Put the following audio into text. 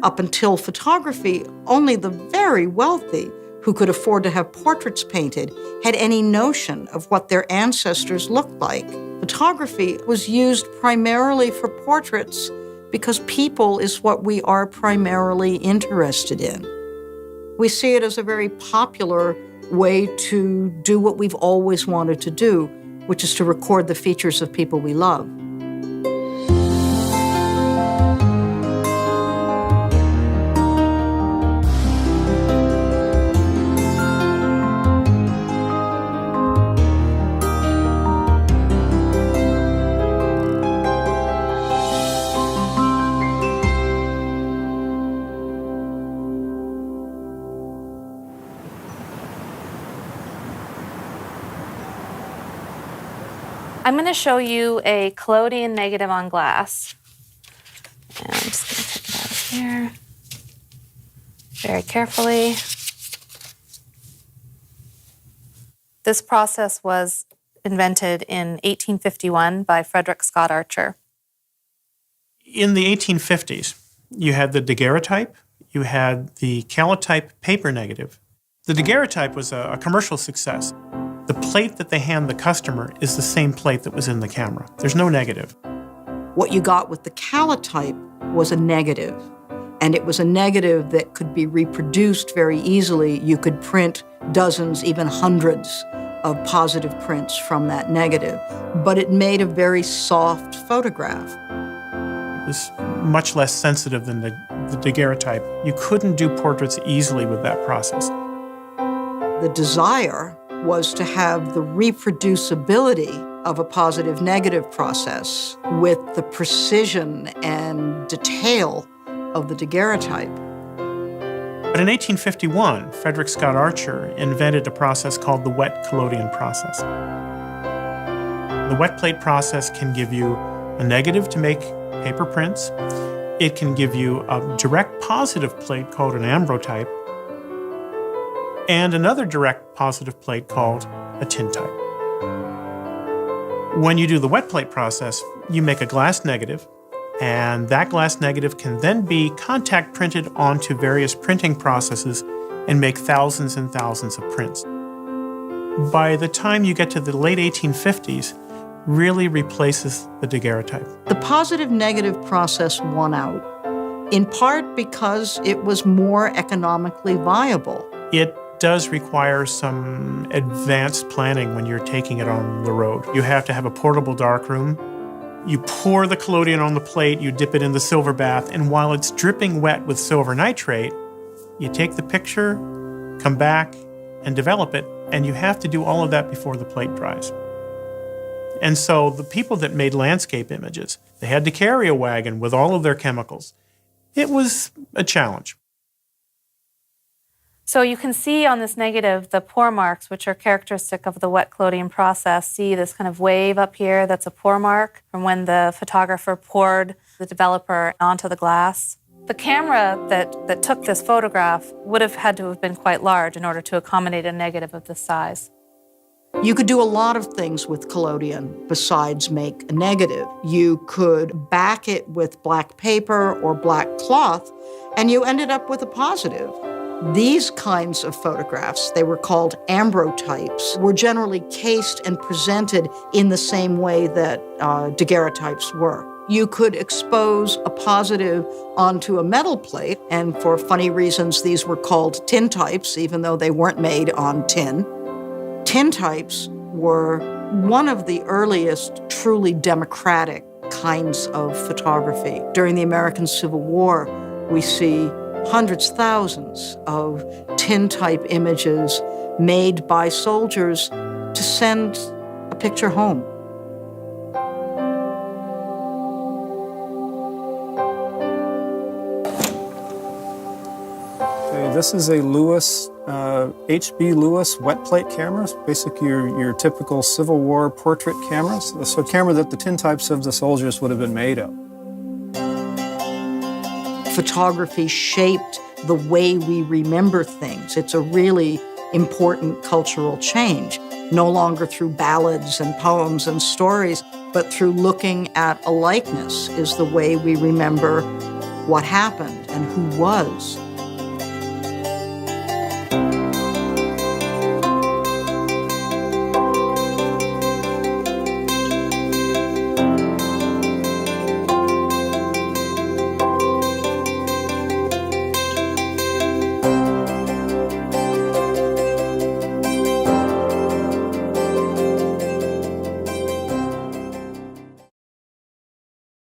Up until photography, only the very wealthy who could afford to have portraits painted had any notion of what their ancestors looked like. Photography was used primarily for portraits because people is what we are primarily interested in. We see it as a very popular way to do what we've always wanted to do, which is to record the features of people we love. I'm going to show you a Collodion negative on glass. And I'm just going to take it out of here very carefully. This process was invented in 1851 by Scott Archer. In the 1850s, you had the daguerreotype, you had the calotype paper negative. The daguerreotype was a commercial success. The plate that they hand the customer is the same plate that was in the camera. There's no negative. What you got with the calotype was a negative, and it was a negative that could be reproduced very easily. You could print dozens, even hundreds of positive prints from that negative, but it made a very soft photograph. It was much less sensitive than the daguerreotype. You couldn't do portraits easily with that process. The desire was to have the reproducibility of a positive-negative process with the precision and detail of the daguerreotype. But in 1851, Scott Archer invented a process called the wet collodion process. The wet plate process can give you a negative to make paper prints. It can give you a direct positive plate called an ambrotype, and another direct positive plate called a tintype. When you do the wet plate process, you make a glass negative, and that glass negative can then be contact printed onto various printing processes and make thousands and thousands of prints. By the time you get to the late 1850s, really replaces the daguerreotype. The positive-negative process won out, in part because it was more economically viable. It does require some advanced planning when you're taking it on the road. You have to have a portable darkroom. You pour the collodion on the plate, you dip it in the silver bath, and while it's dripping wet with silver nitrate, you take the picture, come back, and develop it, and you have to do all of that before the plate dries. And so the people that made landscape images, they had to carry a wagon with all of their chemicals. It was a challenge. So you can see on this negative the pore marks, which are characteristic of the wet collodion process. See this kind of wave up here, that's a pore mark from when the photographer poured the developer onto the glass. The camera that took this photograph would have had to have been quite large in order to accommodate a negative of this size. You could do a lot of things with collodion besides make a negative. You could back it with black paper or black cloth, and you ended up with a positive. These kinds of photographs, they were called ambrotypes, were generally cased and presented in the same way that daguerreotypes were. You could expose a positive onto a metal plate, and for funny reasons, these were called tintypes, even though they weren't made on tin. Tintypes were one of the earliest truly democratic kinds of photography. During the American Civil War, we see hundreds, thousands of tintype images made by soldiers to send a picture home. Okay, this is a Lewis, H.B. Lewis wet plate camera. Basically your typical Civil War portrait cameras. It's a camera that the tintypes of the soldiers would have been made of. Photography shaped the way we remember things. It's a really important cultural change, no longer through ballads and poems and stories, but through looking at a likeness is the way we remember what happened. and who was